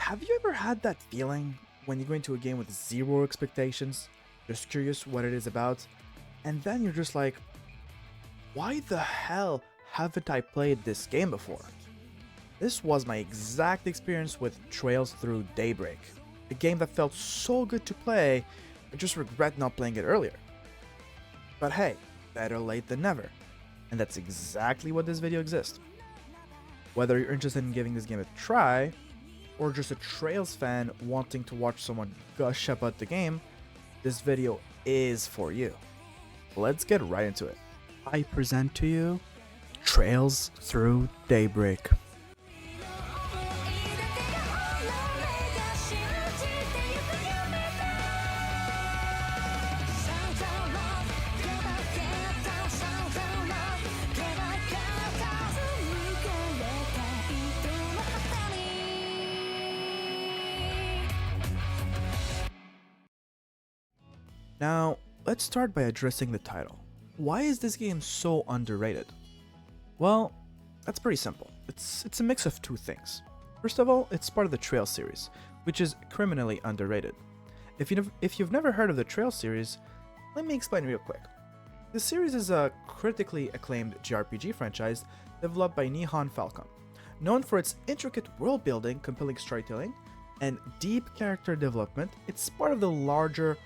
Have you ever had that feeling when you go into a game with zero expectations, just curious what it is about, and then you're just like, why the hell haven't I played this game before? This was my exact experience with Trails Through Daybreak, a game that felt so good to play, I just regret not playing it earlier. But hey, better late than never, and that's exactly what this video exists. Whether you're interested in giving this game a try, or just a Trails fan wanting to watch someone gush about the game, this video is for you. Let's get right into it. I present to you Trails Through Daybreak. Now, let's start by addressing the title. Why is this game so underrated? Well, that's pretty simple. It's a mix of two things. First of all, it's part of the Trails series, which is criminally underrated. If you've never heard of the Trails series, let me explain real quick. This series is a critically acclaimed JRPG franchise developed by Nihon Falcom. Known for its intricate world building, compelling storytelling, and deep character development, it's part of the larger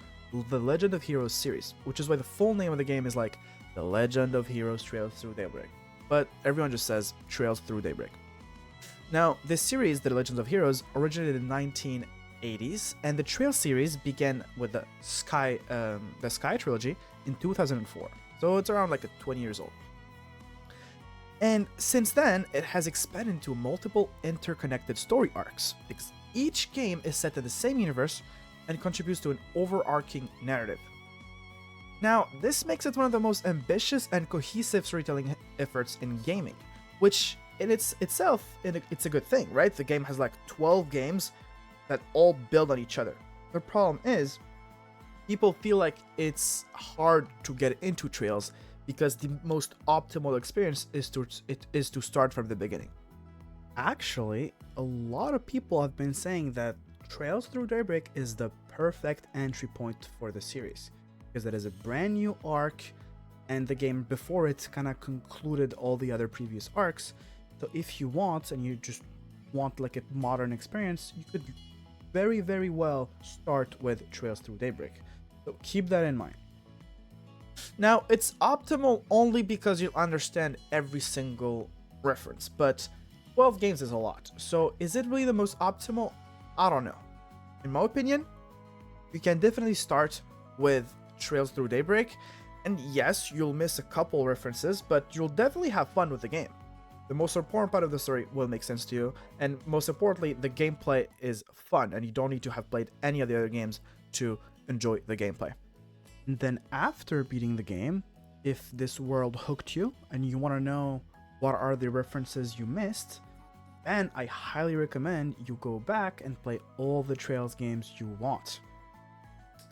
The Legend of Heroes series, which is why the full name of the game is like The Legend of Heroes Trails Through Daybreak. But everyone just says Trails Through Daybreak. Now, this series, The Legends of Heroes, originated in the 1980s, and the Trails series began with the Sky trilogy in 2004. So it's around like 20 years old. And since then, it has expanded into multiple interconnected story arcs, because each game is set in the same universe and contributes to an overarching narrative. Now, this makes it one of the most ambitious and cohesive storytelling efforts in gaming, which in itself, it's a good thing, right? The game has like 12 games that all build on each other. The problem is, people feel like it's hard to get into Trails because the most optimal experience is to start from the beginning. Actually, a lot of people have been saying that Trails Through Daybreak is the perfect entry point for the series, because it is a brand new arc, and the game before it kind of concluded all the other previous arcs. So if you want, and you just want like a modern experience, you could very, very well start with Trails Through Daybreak. So keep that in mind. Now, it's optimal only because you'll understand every single reference, but 12 games is a lot. So is it really the most optimal? I don't know. In my opinion, you can definitely start with Trails Through Daybreak, and yes, you'll miss a couple references, but you'll definitely have fun with the game. The most important part of the story will make sense to you, and most importantly, the gameplay is fun, and you don't need to have played any of the other games to enjoy the gameplay. And then after beating the game, if this world hooked you, and you want to know what are the references you missed, then I highly recommend you go back and play all the Trails games you want.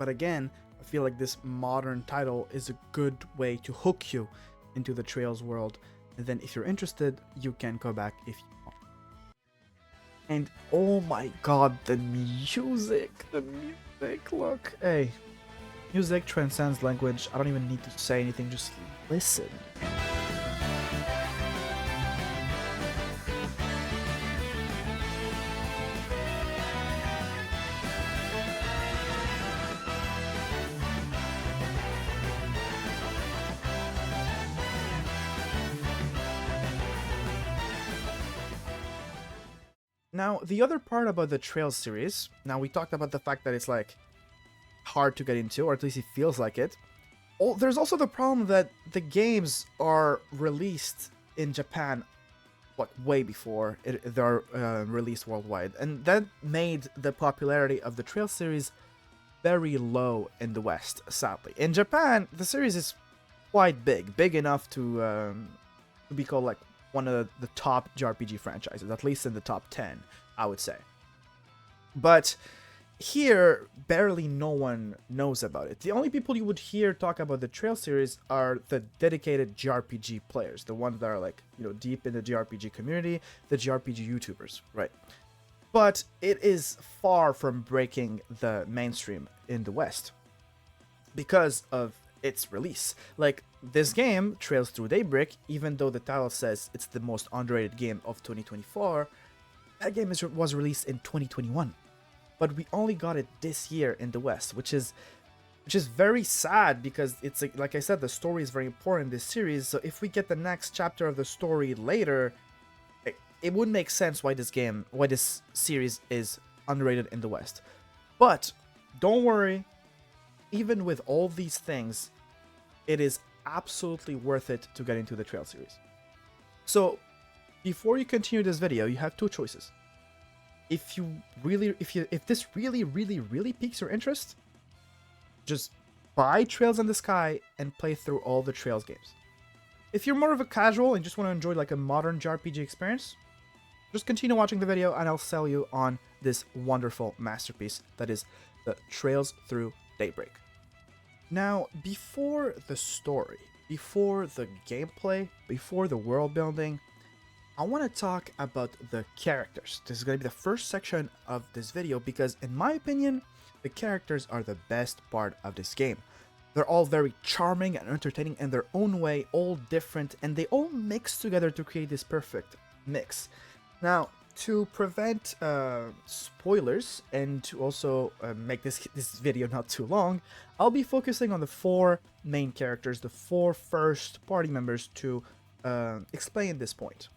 But again, I feel like this modern title is a good way to hook you into the Trails world, and then if you're interested, you can go back if you want. And oh my god, the music, look, hey, music transcends language. I don't even need to say anything, just listen. Now, the other part about the Trails series, now we talked about the fact that it's like hard to get into, or at least it feels like it. There's also the problem that the games are released in Japan like way before they're released worldwide, and that made the popularity of the Trails series very low in the West, sadly. In Japan, the series is quite big enough to be called like one of the top JRPG franchises, at least in the top 10, I would say. But here, barely no one knows about it. The only people you would hear talk about the Trail series are the dedicated JRPG players, the ones that are like, deep in the JRPG community, the JRPG YouTubers, right? but it is far from breaking the mainstream in the West because of its release. Like, this game, Trails Through Daybreak, even though the title says it's the most underrated game of 2024, that game was released in 2021. But we only got it this year in the West, which is very sad because it's like I said, the story is very important in this series. So if we get the next chapter of the story later, it would make sense why this series is underrated in the West. But don't worry, even with all these things, it is absolutely worth it to get into the Trail series. So before you continue this video, you have two choices. If this really piques your interest, just buy Trails in the Sky and play through all the Trails games. If you're more of a casual and just want to enjoy like a modern JRPG experience, just continue watching the video and I'll sell you on this wonderful masterpiece that is the Trails Through Daybreak. Now, before the story, before the gameplay, before the world building, I want to talk about the characters. This is going to be the first section of this video because, in my opinion, the characters are the best part of this game. They're all very charming and entertaining in their own way, all different, and they all mix together to create this perfect mix. Now, to prevent spoilers and to also make this video not too long, I'll be focusing on the four main characters, the four first party members, to explain this point.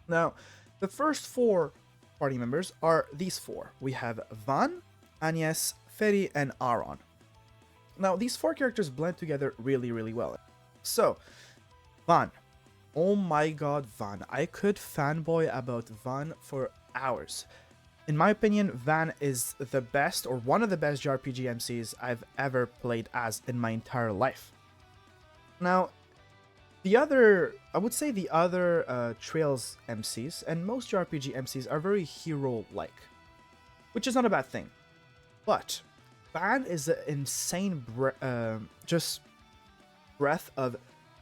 Now, the first four party members are these four. We have Van, Agnes, Ferry, and Aaron. Now, these four characters blend together really well. So, Van. Oh my god, Van. I could fanboy about Van for hours. In my opinion, Van is the best, or one of the best JRPG MCs I've ever played as in my entire life. Now, I would say the other Trails MCs and most JRPG MCs are very hero-like, which is not a bad thing. But Van is an insane just breath of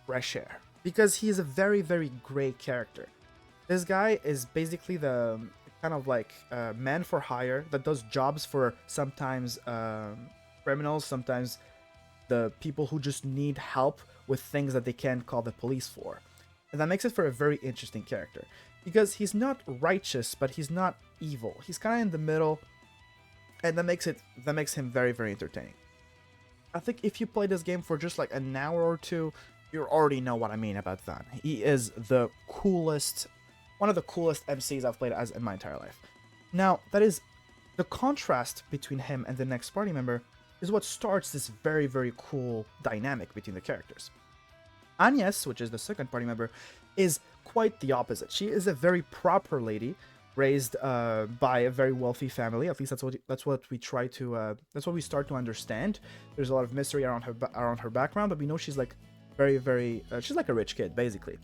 fresh air because he is a very great character. This guy is basically the kind of like man for hire that does jobs for sometimes criminals, sometimes the people who just need help with things that they can't call the police for. And that makes it for a very interesting character because he's not righteous, but he's not evil. He's kind of in the middle, and that makes him very entertaining. I think if you play this game for just like an hour or two, you already know what I mean about Van. He is the coolest, one of the coolest MCs I've played as in my entire life. Now, that is the contrast between him and the next party member is what starts this very cool dynamic between the characters. Agnes, which is the second party member, is quite the opposite. She is a very proper lady, raised by a very wealthy family. At least that's what we try to that's what we start to understand. There's a lot of mystery around her background, but we know she's like she's like a rich kid basically,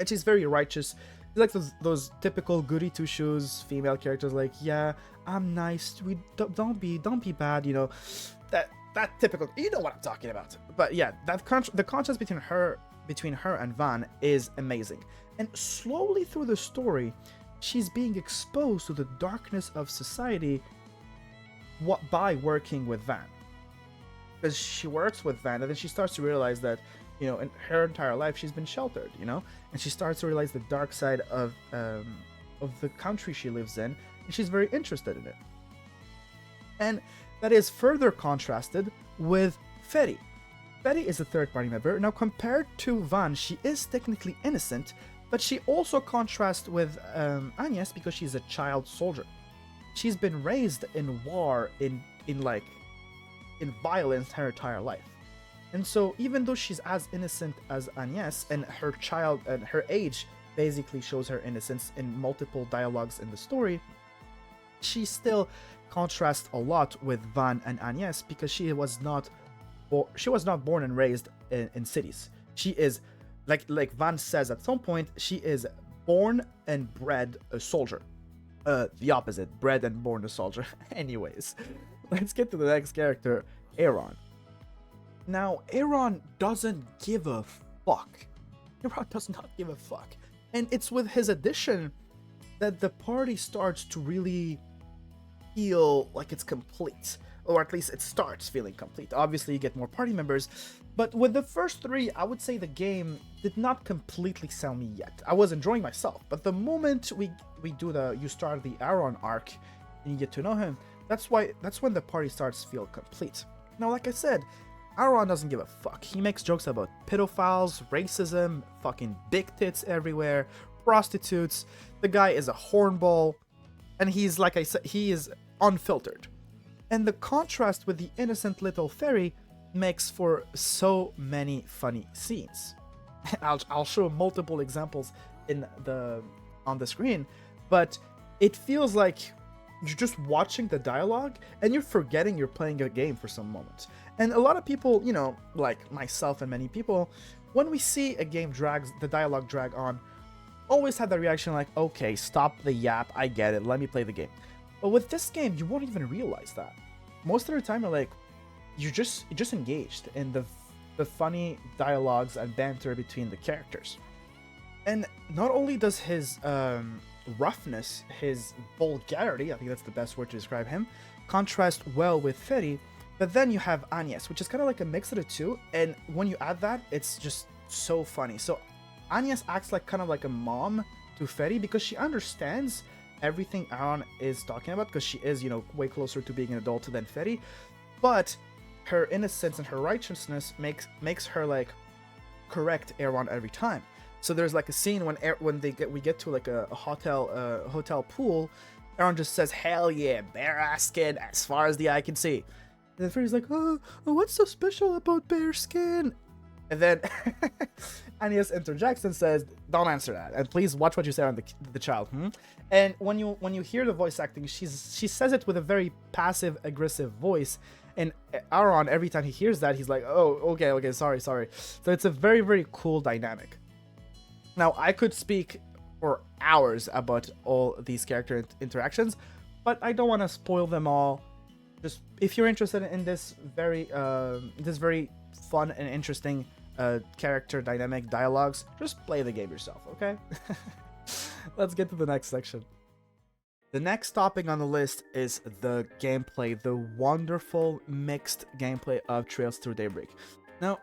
and she's very righteous. She's like those typical goody two shoes female characters, like, yeah, I'm nice, we don't be bad, you know, that typical, you know what I'm talking about. But yeah, the contrast between her and Van is amazing, and slowly through the story she's being exposed to the darkness of society by working with Van, because she works with Van and then she starts to realize that, you know, in her entire life she's been sheltered, you know, and she starts to realize the dark side of the country she lives in, and she's very interested in it. And that is further contrasted with Ferry. Ferry is a third party member. Now, compared to Van, she is technically innocent, but she also contrasts with Agnes because she's a child soldier. She's been raised in war, in violence her entire life. And so even though she's as innocent as Agnes, and her age basically shows her innocence in multiple dialogues in the story, she still contrasts a lot with Van and Agnes because she was not born and raised in cities. She is, like Van says at some point, she is born and bred a soldier. The opposite, bred and born a soldier. Anyways, let's get to the next character, Aaron. Now, Aaron doesn't give a fuck. Aaron does not give a fuck. And it's with his addition that the party starts to really feel like it's complete, or at least it starts feeling complete. Obviously, you get more party members, but with the first three, I would say the game did not completely sell me yet. I was enjoying myself, but the moment you start the Aaron arc and you get to know him, that's when the party starts to feel complete. Now, like I said, Aaron doesn't give a fuck. He makes jokes about pedophiles, racism, fucking big tits everywhere, prostitutes. The guy is a hornball, and he's, like I said, he is unfiltered. And the contrast with the innocent little fairy makes for so many funny scenes. I'll show multiple examples on the screen, but it feels like you're just watching the dialogue and you're forgetting you're playing a game for some moments. And a lot of people, like myself and many people, when we see a game the dialogue drag on, always have that reaction like, okay, stop the yap, I get it, let me play the game. But with this game, you won't even realize that. Most of the time, you're just engaged in the funny dialogues and banter between the characters. And not only does his roughness, his vulgarity, I think that's the best word to describe him, contrast well with Feri, but then you have Agnes, which is kind of like a mix of the two, and when you add that, it's just so funny. So Agnes acts kind of like a mom to Feri because she understands everything Aaron is talking about, because she is, way closer to being an adult than Feri, but her innocence and her righteousness makes her correct Aaron every time. So there's a scene when we get to a hotel pool, Aaron just says, "Hell yeah, bare ass skin as far as the eye can see." And then Freddy's like, "Oh, what's so special about bare skin?" And then Agnes interjects and says, "Don't answer that, and please watch what you say on the child." And when you hear the voice acting, she says it with a very passive aggressive voice. And Aaron, every time he hears that, he's like, "Oh, okay, sorry." So it's a very, very cool dynamic. Now, I could speak for hours about all these character interactions, but I don't want to spoil them all. Just if you're interested in this very fun and interesting character dynamic dialogues, just play the game yourself, okay? Let's get to the next section. The next topic on the list is the gameplay, the wonderful mixed gameplay of Trails Through Daybreak. Now,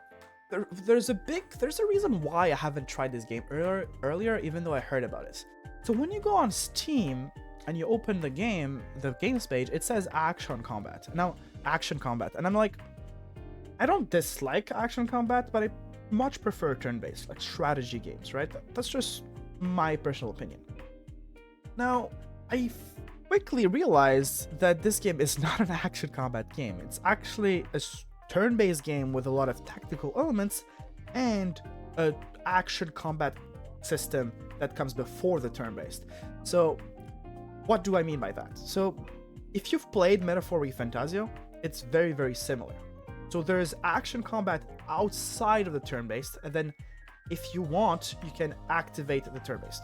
there's a reason why I haven't tried this game earlier, even though I heard about it. So when you go on Steam and you open the games page, it says action combat. Now, action combat, and I'm like, I don't dislike action combat, but I much prefer turn-based, like strategy games, right? That's just my personal opinion. Now, I quickly realized that this game is not an action combat game. It's actually a turn-based game with a lot of tactical elements and an action combat system that comes before the turn-based. So, what do I mean by that? So, if you've played Metaphor ReFantazio, it's very, very similar. So there's action combat outside of the turn-based, and then if you want, you can activate the turn-based.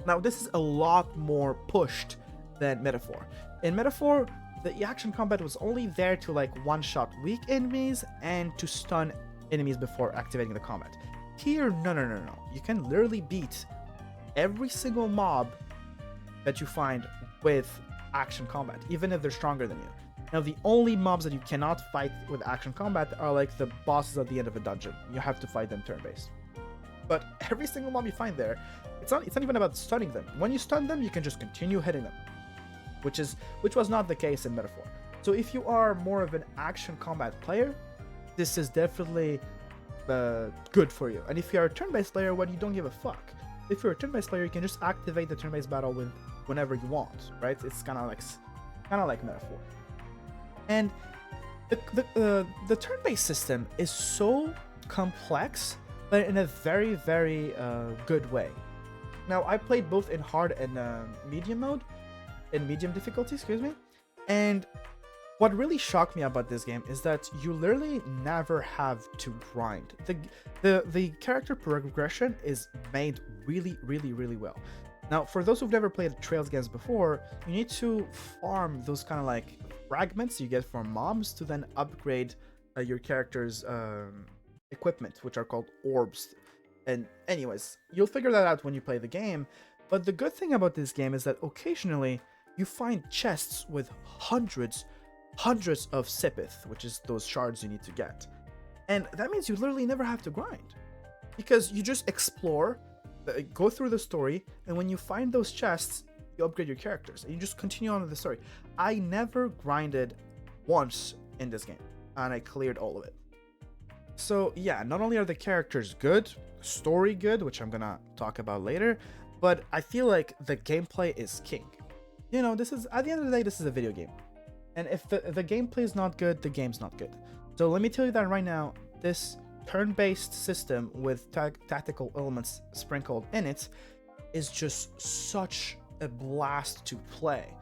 Now, this is a lot more pushed than Metaphor. In Metaphor, the action combat was only there to one-shot weak enemies and to stun enemies before activating the combat. Here, no. You can literally beat every single mob that you find with action combat, even if they're stronger than you. Now, the only mobs that you cannot fight with action combat are the bosses at the end of a dungeon. You have to fight them turn-based. But every single mob you find there, it's not even about stunning them. When you stun them, you can just continue hitting them, which was not the case in Metaphor. So if you are more of an action combat player, this is definitely good for you. And if you're a turn-based player, you don't give a fuck. If you're a turn-based player, you can just activate the turn-based battle whenever you want, right? It's kind of like Metaphor. And the turn-based system is so complex, but in a very, very good way. Now, I played both in hard and medium mode, in medium difficulty, and what really shocked me about this game is that you literally never have to grind. The character progression is made really, really, really well. Now, for those who've never played Trails games before, you need to farm those kind of fragments you get from mobs to then upgrade your character's equipment, which are called orbs. And anyways, you'll figure that out when you play the game. But the good thing about this game is that occasionally you find chests with hundreds of Sipith, which is those shards you need to get. And that means you literally never have to grind, because you just explore, go through the story, and when you find those chests, you upgrade your characters and you just continue on with the story. I never grinded once in this game, and I cleared all of it. So yeah, not only are the characters good, story good, which I'm gonna talk about later, but I feel like the gameplay is king. You know, this is, at the end of the day, this is a video game. And if the gameplay is not good, the game's not good. So let me tell you that right now, this turn-based system with tactical elements sprinkled in it is just such a blast to play.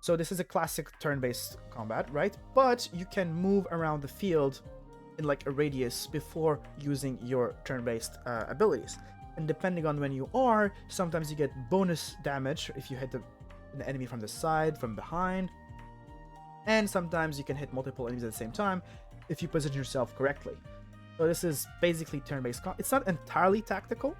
So this is a classic turn-based combat, right? But you can move around the field in like a radius before using your turn-based abilities. And depending on when you are, sometimes you get bonus damage if you hit an enemy from the side, from behind. And sometimes you can hit multiple enemies at the same time if you position yourself correctly. So this is basically turn-based. It's not entirely tactical,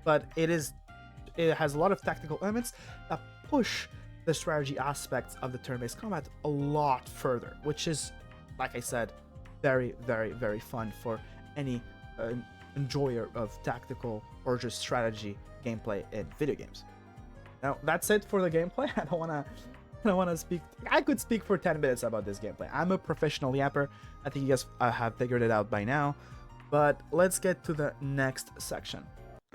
but it has a lot of tactical elements that push the strategy aspects of the turn-based combat a lot further, which is, like I said, very, very, very fun for any enjoyer of tactical or just strategy gameplay in video games. Now that's it for the gameplay. I don't want to speak. I could speak for 10 minutes about this gameplay. I'm a professional yapper. I think you guys have figured it out by now. But let's get to the next section.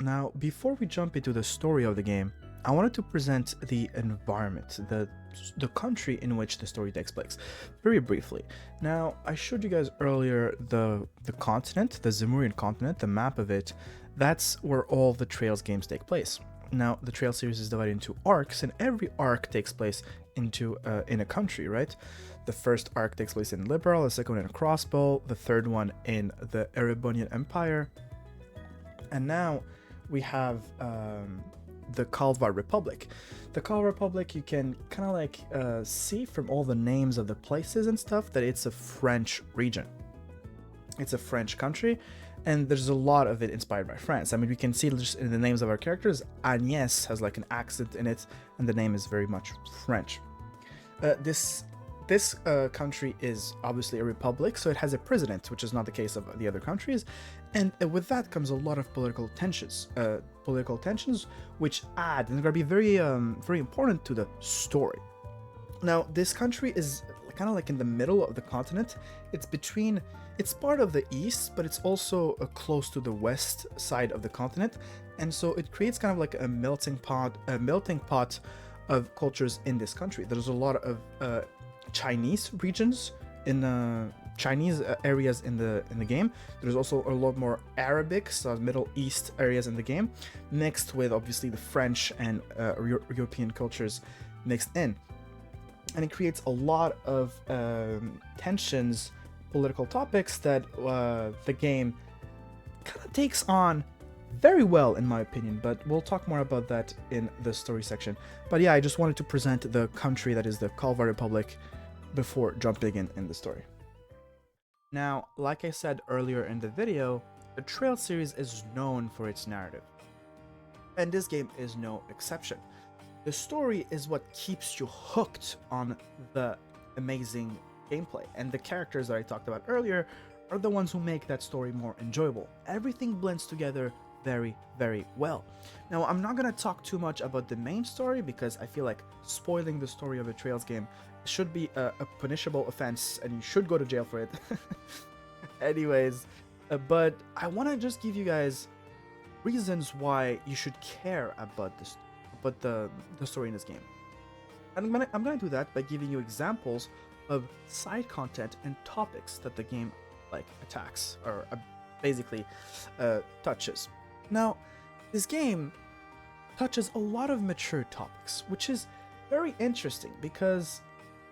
Now, before we jump into the story of the game, I wanted to present the environment, the country in which the story takes place, very briefly. Now, I showed you guys earlier the continent, the Zemurian continent, the map of it. That's where all the Trails games take place. Now, the Trails series is divided into arcs, and every arc takes place in a country, right? The first arc takes place in Liberal, the second one in Crossbow, the third one in the Erebonian Empire, and now we have the Calvard Republic. The Calvard Republic, you can kind of like see from all the names of the places and stuff that it's a French region. It's a French country, and there's a lot of it inspired by France. I mean, we can see just in the names of our characters, Agnès has like an accent in it, and the name is very much French. This country is obviously a republic, so it has a president, which is not the case of the other countries, and with that comes a lot of political tensions. Which add, and they're going to be very, very important to the story. Now, this country is kind of like in the middle of the continent. It's part of the east, but it's also close to the west side of the continent, and so it creates kind of like a melting pot of cultures in this country. There's a lot of Chinese regions in Chinese areas in the game. There's also a lot more Arabic, so Middle East areas in the game, mixed with obviously the French and European cultures mixed in, and it creates a lot of tensions, political topics that the game kind of takes on very well, in my opinion, but we'll talk more about that in the story section. But yeah, I just wanted to present the country that is the Calvard Republic before jumping in the story. Now, like I said earlier in the video, the Trail series is known for its narrative, and this game is no exception. The story is what keeps you hooked on the amazing gameplay, and the characters that I talked about earlier are the ones who make that story more enjoyable. Everything blends together very, very well. Now, I'm not going to talk too much about the main story because I feel like spoiling the story of a Trails game should be a punishable offense and you should go to jail for it. Anyways, but I want to just give you guys reasons why you should care about the story in this game. And I'm gonna do that by giving you examples of side content and topics that the game like attacks or basically touches. Now, this game touches a lot of mature topics, which is very interesting because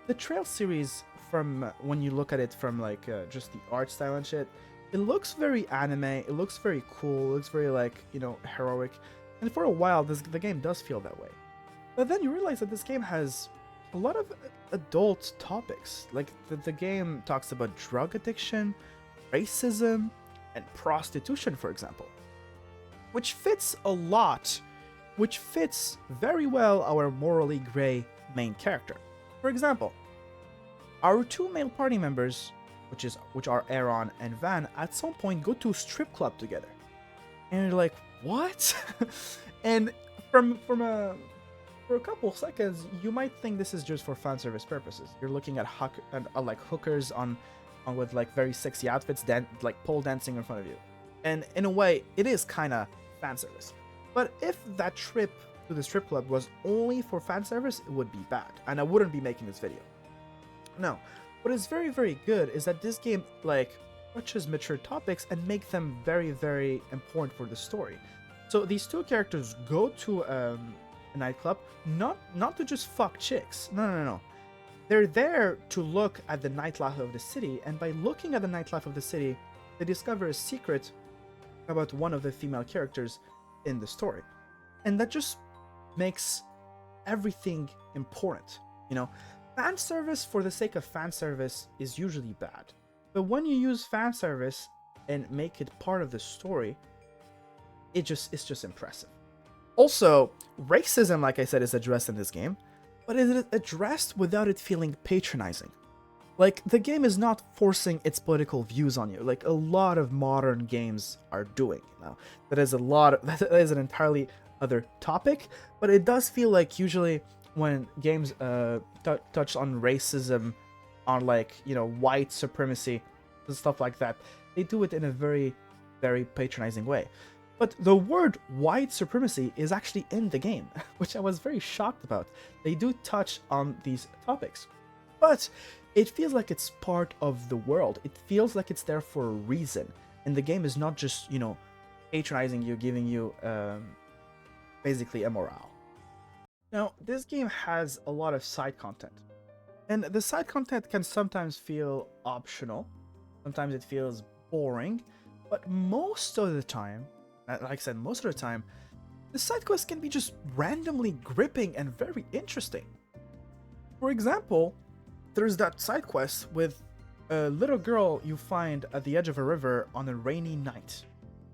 the Trail series, from when you look at it from like just the art style and shit, it looks very anime, it looks very cool, it looks very like, you know, heroic, and for a while the game does feel that way. But then you realize that this game has a lot of adult topics, like the game talks about drug addiction, racism, and prostitution, for example, which fits a lot which fits very well our morally gray main character. For example, our two male party members, which are Aaron and Van, at some point go to a strip club together. And you're like, what? And from a for a couple of seconds, you might think this is just for fan service purposes. You're looking at like hookers on with like very sexy outfits, like pole dancing in front of you, and in a way, it is kind of fan service. But if that trip to the strip club was only for fan service, it would be bad, and I wouldn't be making this video. No, what is very, very good is that this game like touches mature topics and make them very, very important for the story. So these two characters go to a nightclub, not to just fuck chicks. No. They're there to look at the nightlife of the city, and by looking at the nightlife of the city, they discover a secret about one of the female characters in the story. And that just makes everything important. You know, fan service for the sake of fan service is usually bad. But when you use fan service and make it part of the story, it's just impressive. Also, racism, like I said, is addressed in this game, but it is addressed without it feeling patronizing. Like, the game is not forcing its political views on you, like a lot of modern games are doing. Now, that is an entirely other topic, but it does feel like usually when games touch on racism, on like, you know, white supremacy and stuff like that, they do it in a very, very patronizing way. But the word white supremacy is actually in the game, which I was very shocked about. They do touch on these topics, but it feels like it's part of the world. It feels like it's there for a reason, and the game is not just, you know, patronizing you, giving you basically a morale. Now, this game has a lot of side content, and the side content can sometimes feel optional, sometimes it feels boring, but most of the time, like I said, most of the time, the side quests can be just randomly gripping and very interesting. For example, there's that side quest with a little girl you find at the edge of a river on a rainy night.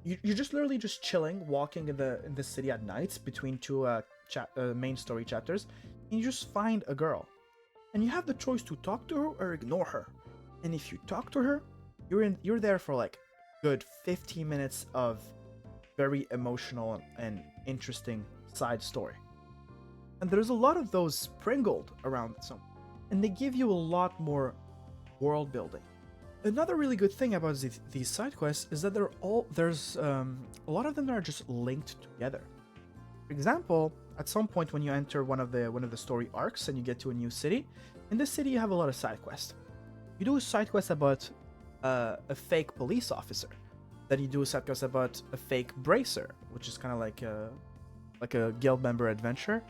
You're just literally just chilling, walking in the city at night between two main story chapters, and you just find a girl. And you have the choice to talk to her or ignore her. And if you talk to her, you're there for like good 15 minutes of very emotional and interesting side story. And there's a lot of those sprinkled around some, and they give you a lot more world building. Another really good thing about these side quests is that there's a lot of them that are just linked together. For example, at some point when you enter one of the story arcs and you get to a new city, in this city you have a lot of side quests. You do a side quest about a fake police officer. Then you do a side quest about a fake bracer, which is kind of like a guild member adventure.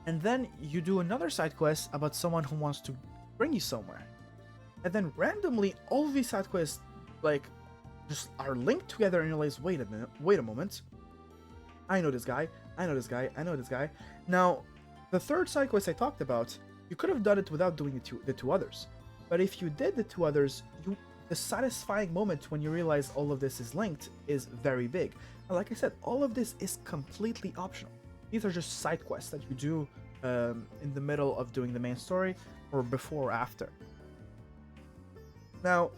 And then you do another side quest about someone who wants to bring you somewhere. And then randomly, all of these side quests like just are linked together, and you realize, wait a moment. I know this guy. I know this guy. I know this guy. Now, the third side quest I talked about, you could have done it without doing the two others. But if you did the two others, the satisfying moment when you realize all of this is linked is very big. And like I said, all of this is completely optional. These are just side quests that you do in the middle of doing the main story or before or after. Now,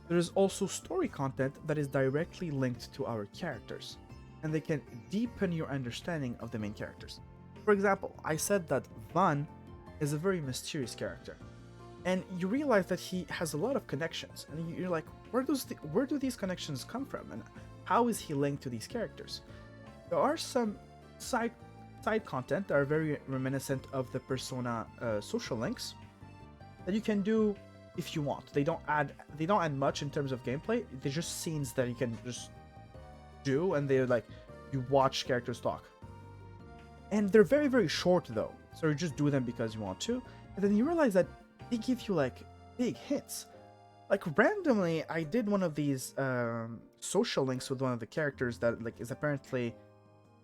there's also story content that is directly linked to our characters, and they can deepen your understanding of the main characters. For example, I said that Van is a very mysterious character. And you realize that he has a lot of connections, and you're like, where do these connections come from, and how is he linked to these characters? There are some side content that are very reminiscent of the Persona social links that you can do if you want. They don't add much in terms of gameplay. They're just scenes that you can just do, and they're like, you watch characters talk. And they're very, very short though, so you just do them because you want to, and then you realize that they give you like big hints. Like randomly, I did one of these social links with one of the characters that like is apparently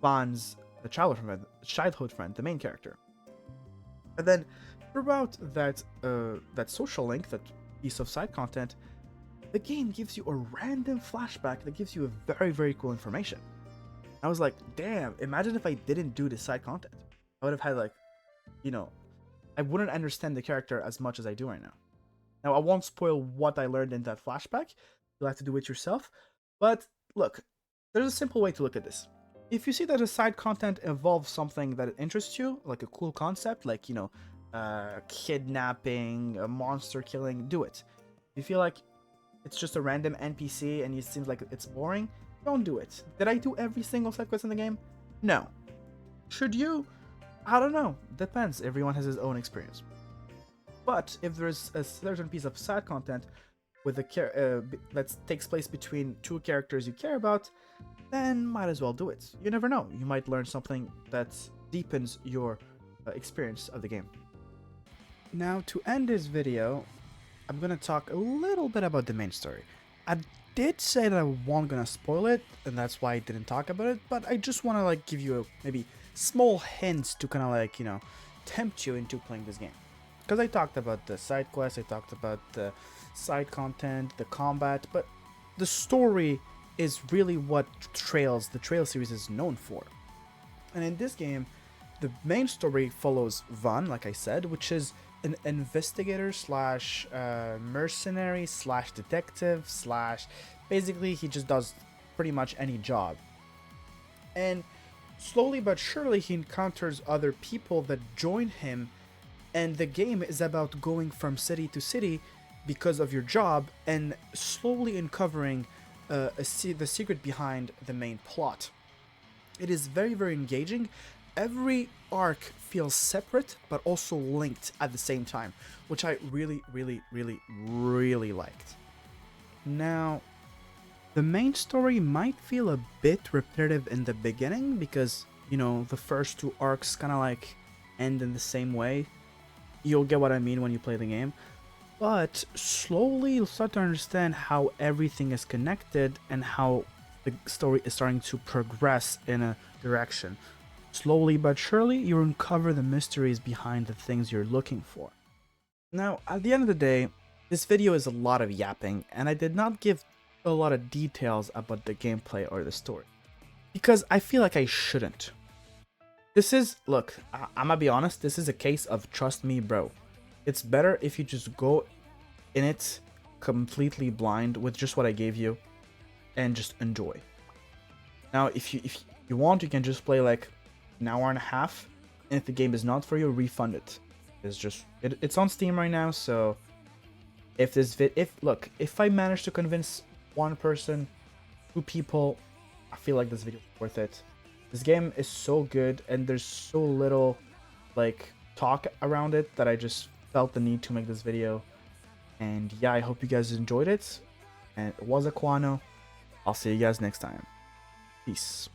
Van's childhood friend, the main character. And then throughout that social link, that piece of side content, the game gives you a random flashback that gives you a very, very cool information. I was like, damn, imagine if I didn't do the side content. I would have had like, you know, I wouldn't understand the character as much as I do right now. Now, I won't spoil what I learned in that flashback. You'll have to do it yourself. But look, there's a simple way to look at this. If you see that a side content involves something that interests you, like a cool concept, like, you know, kidnapping, monster killing, do it. If you feel like it's just a random NPC and it seems like it's boring, don't do it. Did I do every single side quest in the game? No. Should you? I don't know. Depends. Everyone has his own experience. But if there's a certain piece of side content with a that takes place between two characters you care about, then might as well do it. You never know. You might learn something that deepens your experience of the game. Now, to end this video, I'm gonna talk a little bit about the main story. I did say that I wasn't gonna spoil it, and that's why I didn't talk about it, but I just wanna like give you maybe small hints to kind of like, you know, tempt you into playing this game. Because I talked about the side quests, I talked about the side content, the combat, but the story is really what the Trail series is known for. And in this game, the main story follows Van, like I said, which is an investigator slash mercenary slash detective slash basically he just does pretty much any job. And slowly but surely he encounters other people that join him, and the game is about going from city to city because of your job and slowly uncovering the secret behind the main plot. It is very, very engaging. Every arc feels separate but also linked at the same time, which I really, really, really, really liked. Now, the main story might feel a bit repetitive in the beginning because, you know, the first two arcs kind of like end in the same way. You'll get what I mean when you play the game. But slowly you'll start to understand how everything is connected and how the story is starting to progress in a direction. Slowly but surely, you uncover the mysteries behind the things you're looking for. Now, at the end of the day, this video is a lot of yapping, and I did not give a lot of details about the gameplay or the story, because I feel like I shouldn't. This is, look, I'm gonna be honest, this is a case of trust me, bro. It's better if you just go in it completely blind with just what I gave you and just enjoy. Now, if you want, you can just play like an hour and a half, and if the game is not for you, refund it. It's on Steam right now, so if I manage to convince one person, two people, I feel like this video is worth it. This game is so good, and there's so little like talk around it that I just felt the need to make this video. And yeah, I hope you guys enjoyed it. And it was Aquano. I'll see you guys next time. Peace.